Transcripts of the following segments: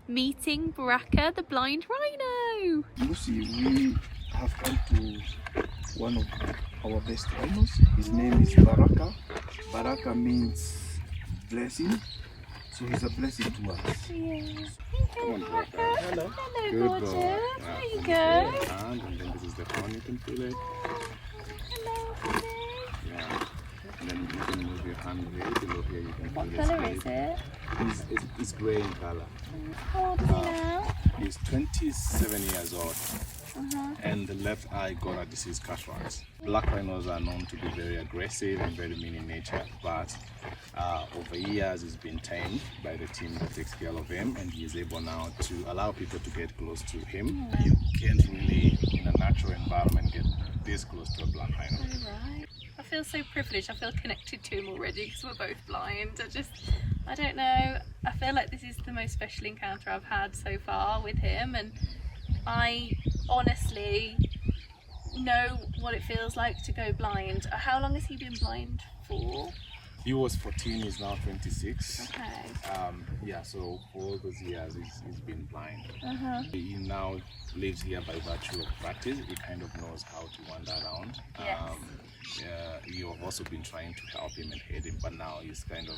meeting Baraka, the blind rhino. Lucy, we have come to one of our best rhinos. His name is Baraka. Baraka means blessing, so he's a blessing to us. Yes. Come on, Baraka. Hello. Hello, Good gorgeous. boy. There you And go. your hand, and then this is the horn, you can feel it. Hello, honey. Yeah. And then you can move your hand way below here. You can What feel colour his is it? It's grey in color. How old is he now? He's 27 years old. Uh-huh. And the left eye got a disease cataract. Black rhinos are known to be very aggressive and very mean in nature, but over years he's been tamed by the team that takes care of him, and he is able now to allow people to get close to him. You can't really, in a natural environment, get this close to a black rhino. Right. I feel so privileged. I feel connected to him already because we're both blind. I don't know. I feel like this is the most special encounter I've had so far with him, and I honestly know what it feels like to go blind. How long has he been blind for? He was 14, he's now 26. Okay. Yeah, so for all those years he's been blind. Uh-huh. He now lives here by virtue of practice. He kind of knows how to wander around. Yes. You have also been trying to help him and aid him, but now he's kind of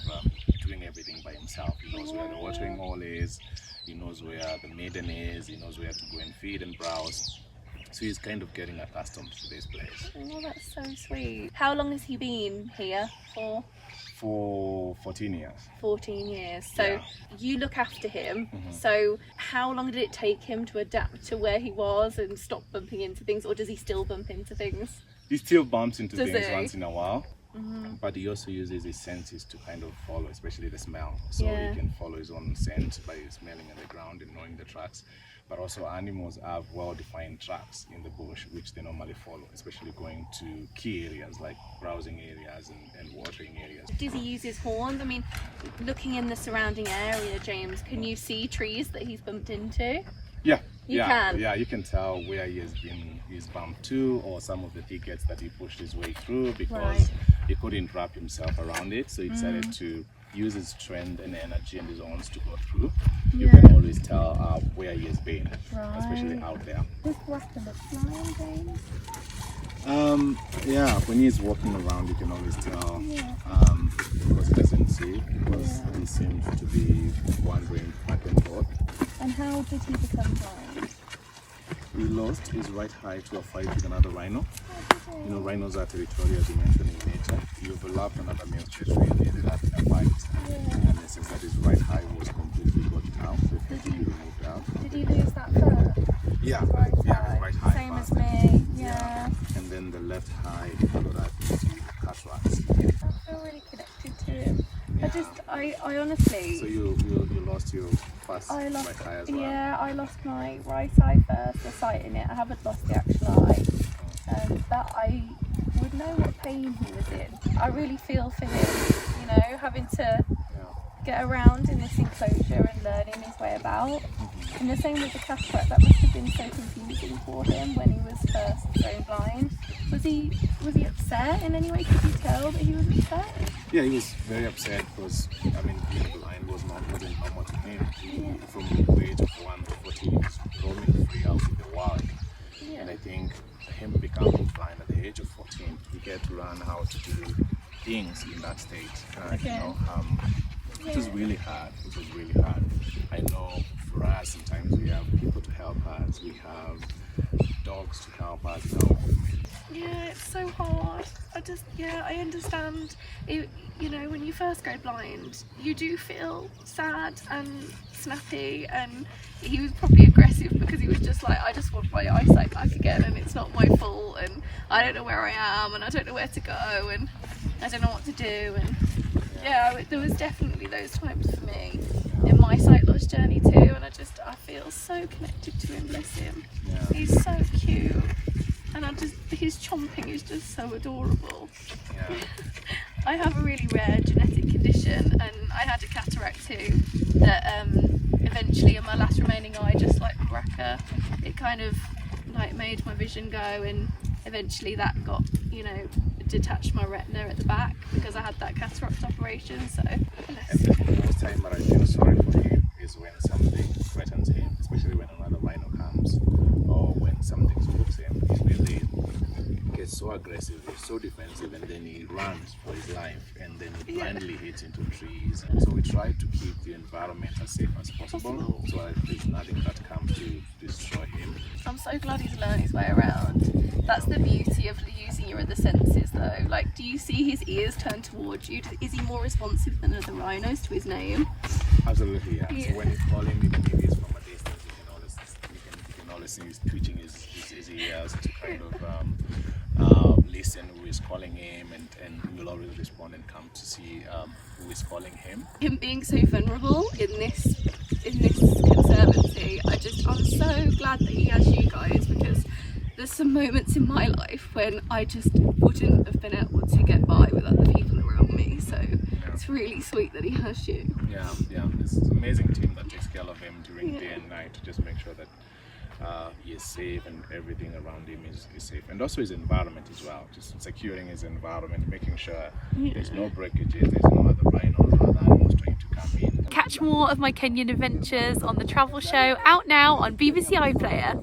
doing everything by himself. He knows where the watering hole is, he knows where the maiden is, he knows where to go and feed and browse. So he's kind of getting accustomed to this place. Oh, that's so sweet. How long has he been here for? For 14 years. 14 years. So Yeah. you look after him. Mhm. So how long did it take him to adapt to where he was and stop bumping into things, or does he still bump into things? He still bumps into Does things he? once in a while. Mm-hmm. But he also uses his senses to kind of follow, especially the smell. So Yeah. he can follow his own scent by smelling on the ground and knowing the tracks. But also animals have well-defined tracks in the bush, which they normally follow, especially going to key areas like browsing areas and watering areas. Does he use his horns? I mean, looking in the surrounding area, James, can you see trees that he's bumped into? Yeah, You yeah, can? yeah. You can tell where he's bumped to, or some of the thickets that he pushed his way through because Right. he couldn't wrap himself around it. So he decided to use his strength and energy and his arms to go through. You Yeah. can always tell where he has been, especially Right. out there. Does Baraka look blind, James? Yeah, when he's walking around, you can always tell Yeah. because he doesn't see, because he seems to be wandering back and forth. And how did he become blind? He lost his right eye to a fight with another rhino. You know, rhinos are territorial, as you mentioned, in nature. He overlapped another male territory and ended up in a fight. And it seems that his right eye was completely got out, so it completely removed out. Did he lose that first? Yeah, Right yeah, his right eye. Same as first. me, yeah. And then the left eye got out into cataracts. I feel really connected to him. I honestly, So you lost your first I lost, right eye as well. yeah, I lost my right eye first, the sight in it. I haven't lost the actual eye. But I would know what pain he was in. I really feel for him, you know, having to get around in this enclosure and learning his way about. And the same with the cataract, that must have been so confusing for him when he was first going blind. Was he upset in any way? Could you tell that he was upset? Yeah, he was very upset because, I mean, being blind wasn't normal to him. From the age of 1 to 14, he was roaming free out in the wild. Yeah. And I think him becoming blind at the age of 14, he get to learn how to do things in that state. Okay. You know, which was really hard. I know for us, sometimes we have people to help us. We have dogs to help us. Yeah, it's so hard. I understand. You know, when you first go blind, you do feel sad and snappy, and he was probably aggressive because he was just like, I just want my eyesight back again, and it's not my fault, and I don't know where I am, and I don't know where to go, and I don't know what to do, and yeah, there was definitely those times for me in my sight loss journey too, and I feel so connected to him, bless him. Yeah. He's so cute. And his chomping is just so adorable. Yeah. I have a really rare genetic condition, and I had a cataract too, that eventually in my last remaining eye, just like Baraka, it kind of like made my vision go, and eventually that got, you know, detached my retina at the back because I had that cataract operation. So And the most time that I feel sorry for him is when something so aggressive, he's so defensive, and then he runs for his life, and then he blindly hits into trees. So we try to keep the environment as safe as possible, so that there's nothing that comes to destroy him. I'm so glad he's learned his way around. That's the beauty of using your other senses though. Like, do you see his ears turn towards you? Is he more responsive than other rhinos to his name? Absolutely, yeah. So when you call him, even if he's from a distance, you can always see he's twitching his ears to kind of listen who is calling him, and he will always respond and come to see who is calling him. Him being so vulnerable in this conservancy, I'm so glad that he has you guys, because there's some moments in my life when I just wouldn't have been able to get by without the people around me. So it's really sweet that he has you. Yeah. It's an amazing team that takes care of him during day and night to just make sure that he is safe and everything around him is safe, and also his environment as well, just securing his environment, making sure there's no breakages, there's no other rhinos or other animals trying to come in. Catch more of my Kenyan adventures on the travel show, out now on BBC iPlayer.